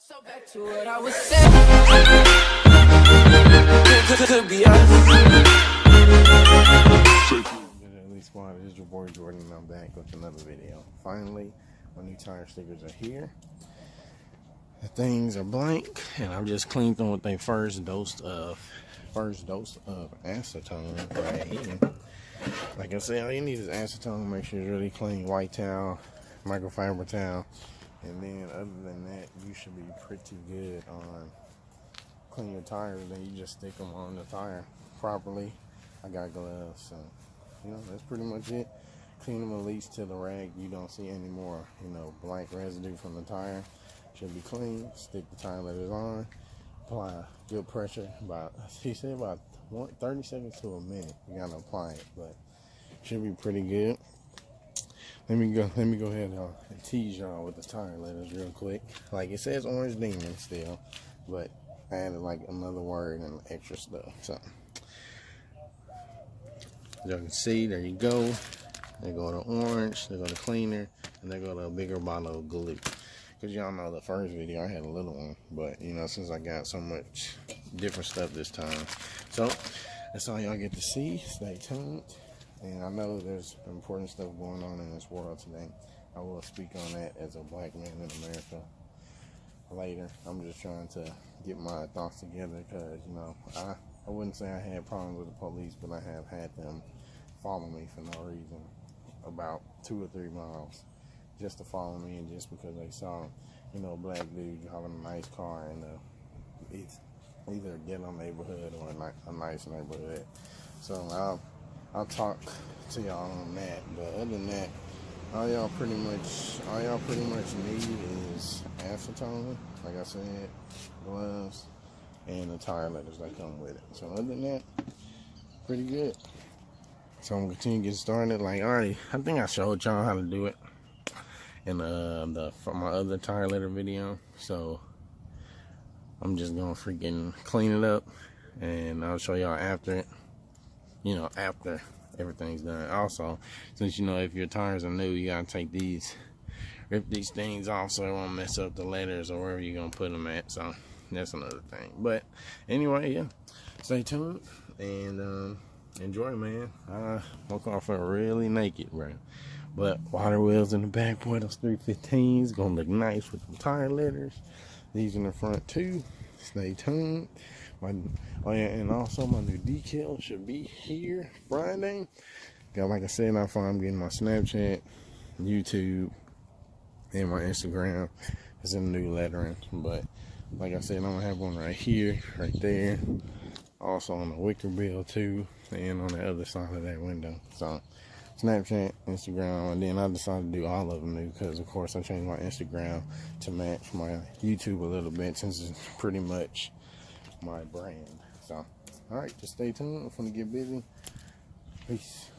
So back to what I was saying. Could be us. JJLEE Squad, this is your boy Jordan, and I'm back with another video. Finally, my new tire stickers are here. The things are blank, and I've just cleaned them with their first dose of acetone right here. Like I said, all you need is acetone. Make sure it's really clean, white towel, microfiber towel, and then other than that, you should be pretty good on clean your tires. Then you just stick them on the tire properly. I got gloves, so that's pretty much it. Clean them at least to the rag. You don't see any more, blank residue from the tire. Should be clean. Stick the tire letters on. Apply good pressure. He said about 30 seconds to a minute. You gotta apply it, but should be pretty good. Let me go ahead and tease y'all with the tire letters real quick. Like it says Orange Demon still, but I added like another word and extra stuff. So as y'all can see, there you go. They go to orange, they go to cleaner, and they go to a bigger bottle of glue. Because y'all know the first video I had a little one, but since I got so much different stuff this time. So that's all y'all get to see. Stay tuned. And I know there's important stuff going on in this world today. I will speak on that as a black man in America later. I'm just trying to get my thoughts together because, I wouldn't say I had problems with the police, but I have had them follow me for no reason about 2 or 3 miles just to follow me, and just because they saw, a black dude driving a nice car in it's either a ghetto neighborhood or a nice neighborhood. So I'll talk to y'all on that. But other than that, all y'all pretty much need is acetone, like I said, gloves, and the tire letters that come with it. So other than that, pretty good. So I'm gonna continue to get started. I think I showed y'all how to do it in from my other tire letter video. So I'm just gonna freaking clean it up, and I'll show y'all after it. After everything's done. Also, since if your tires are new, you gotta rip these things off so it won't mess up the letters or wherever you're gonna put them at. So that's another thing. But anyway, yeah, stay tuned and enjoy, man. I woke off really naked, bro. But water wheels in the back, boy. Those 315s gonna look nice with the tire letters. These in the front too. Stay tuned. And also my new decal should be here Friday. Like I said, I'm getting my Snapchat, YouTube, and my Instagram. It's in the new lettering. But like I said, I'm gonna have one right here, right there. Also on the wicker bill too, and on the other side of that window. So Snapchat, Instagram, and then I decided to do all of them new because, of course, I changed my Instagram to match my YouTube a little bit since it's pretty much my brand. So, alright, just stay tuned. I'm gonna get busy. Peace.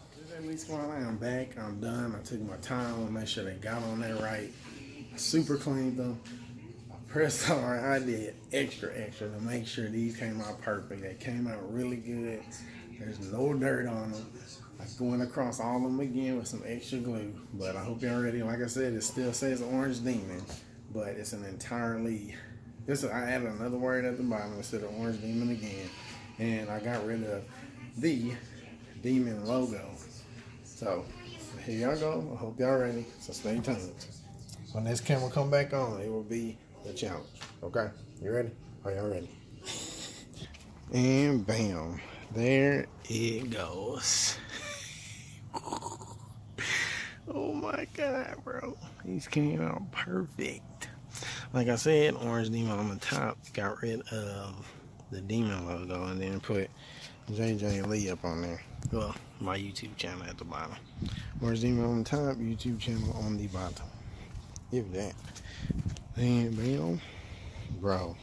JJLEE Squad, I am back. I'm done. I took my time to make sure they got on there right. I super cleaned them. I pressed hard. I did extra to make sure these came out perfect. They came out really good. There's no dirt on them. I went across all of them again with some extra glue. But I hope y'all ready. Like I said, it still says Orange Demon, but it's an entirely... I added another word at the bottom instead of Orange Demon again. And I got rid of the Demon logo. So, here y'all go. I hope y'all ready. So stay tuned. When this camera come back on, it will be the challenge. Okay? You ready? Are y'all ready? And bam. There it goes. Oh my God, bro. These came out perfect. Like I said, Orange Demon on the top. Got rid of the Demon logo and then put JJLEE up on there. Well, my YouTube channel at the bottom. Orange Demon on the top, YouTube channel on the bottom. Give that. And bam. Bro.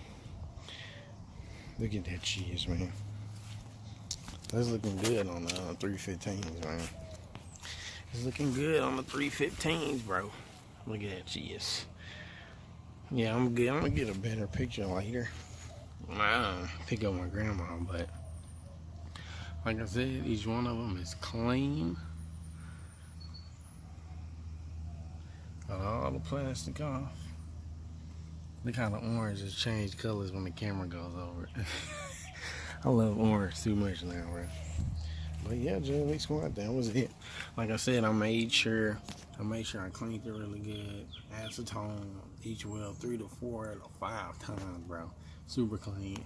Look at that cheese, man. That's looking good on the 315s, man. It's looking good on the 315s, bro. Look at that cheese. Yeah, I'm good. I'm gonna get a better picture later. Pick up my grandma, but like I said, each one of them is clean. Got all the plastic off. Look how the orange has changed colors when the camera goes over it. I love orange too much now, bro. But yeah, JJLEE Squad, that was it. Like I said, I made sure I cleaned it really good. Acetone each wheel 3 to 4 to 5 times, bro. Super clean.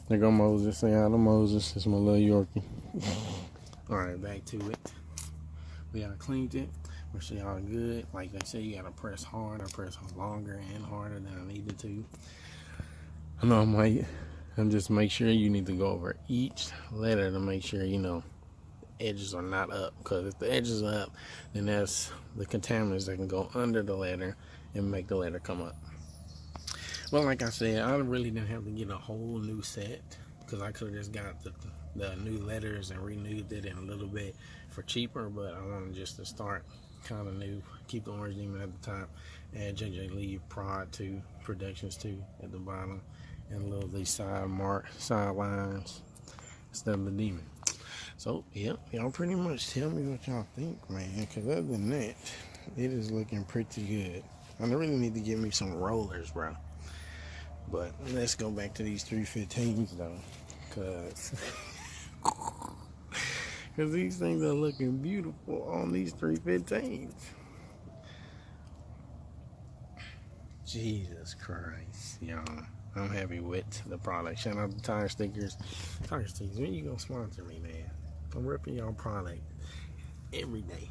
There go Moses. Say hi to Moses. It's my little Yorkie. Alright, back to it. We gotta cleaned it. Make sure y'all good. Like they say, you gotta press hard. I press longer and harder than I needed to. I know I might. And just make sure you need to go over each letter to make sure, you know, edges are not up. Because if the edges are up, then that's the contaminants that can go under the letter and make the letter come up. Well, like I said, I really didn't have to get a whole new set. Because I could have just got the new letters and renewed it in a little bit for cheaper. But I wanted just to start kind of new. Keep the orange demon at the top. Add JJLEE Prod 2, Productions 2 at the bottom. And a little of these side lines instead of the demon. So, yep, y'all pretty much tell me what y'all think, man. Because other than that, it is looking pretty good. I really need to get me some rollers, bro. But let's go back to these 315s, though. Because these things are looking beautiful on these 315s. Jesus Christ, y'all. I'm happy with the product. Shout out to TireStickers. TireStickers, when you gonna sponsor me, man? I'm ripping y'all product every day.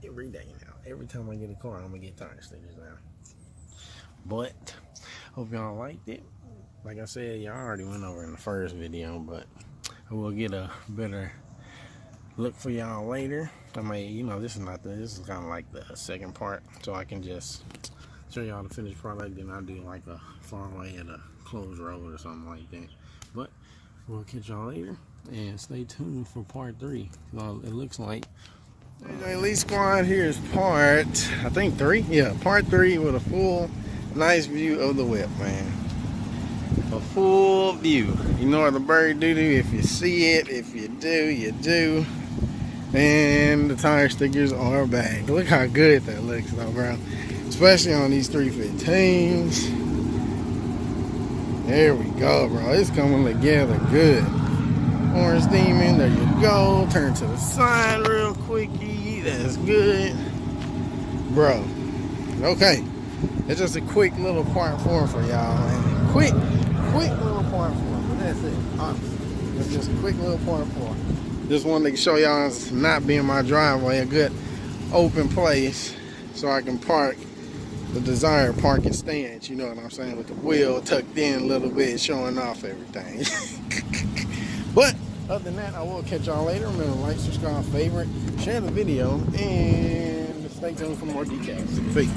Every day now. Every time I get a car, I'm gonna get TireStickers now. But, hope y'all liked it. Like I said, y'all already went over in the first video, but I will get a better look for y'all later. I may, you know, this is kind of like the second part, so I can just show y'all the finished product, then I'll do like a far away at a closed road or something like that. But we'll catch y'all later and stay tuned for part 3. It looks like JJLEE Squad, here's part, I think 3. Yeah, part 3 with a full nice view of the whip, man. A full view. You know what the bird do? If you see it, if you do, you do. And the tire stickers are back. Look how good that looks though, bro. Especially on these 315s. There we go, bro. It's coming together good. Orange demon, there you go. Turn to the side real quickie. That's good. Bro. Okay. It's just a quick little part 4 for y'all, man. Quick little part 4. But that's it. Honestly. It's just a quick little part 4. Just wanted to show y'all it's not being my driveway, a good open place so I can park the desired parking stance, you know what I'm saying, with the wheel tucked in a little bit, showing off everything. But other than that, I will catch y'all later. Remember, like, subscribe, favorite, share the video, and stay tuned for more details. Peace.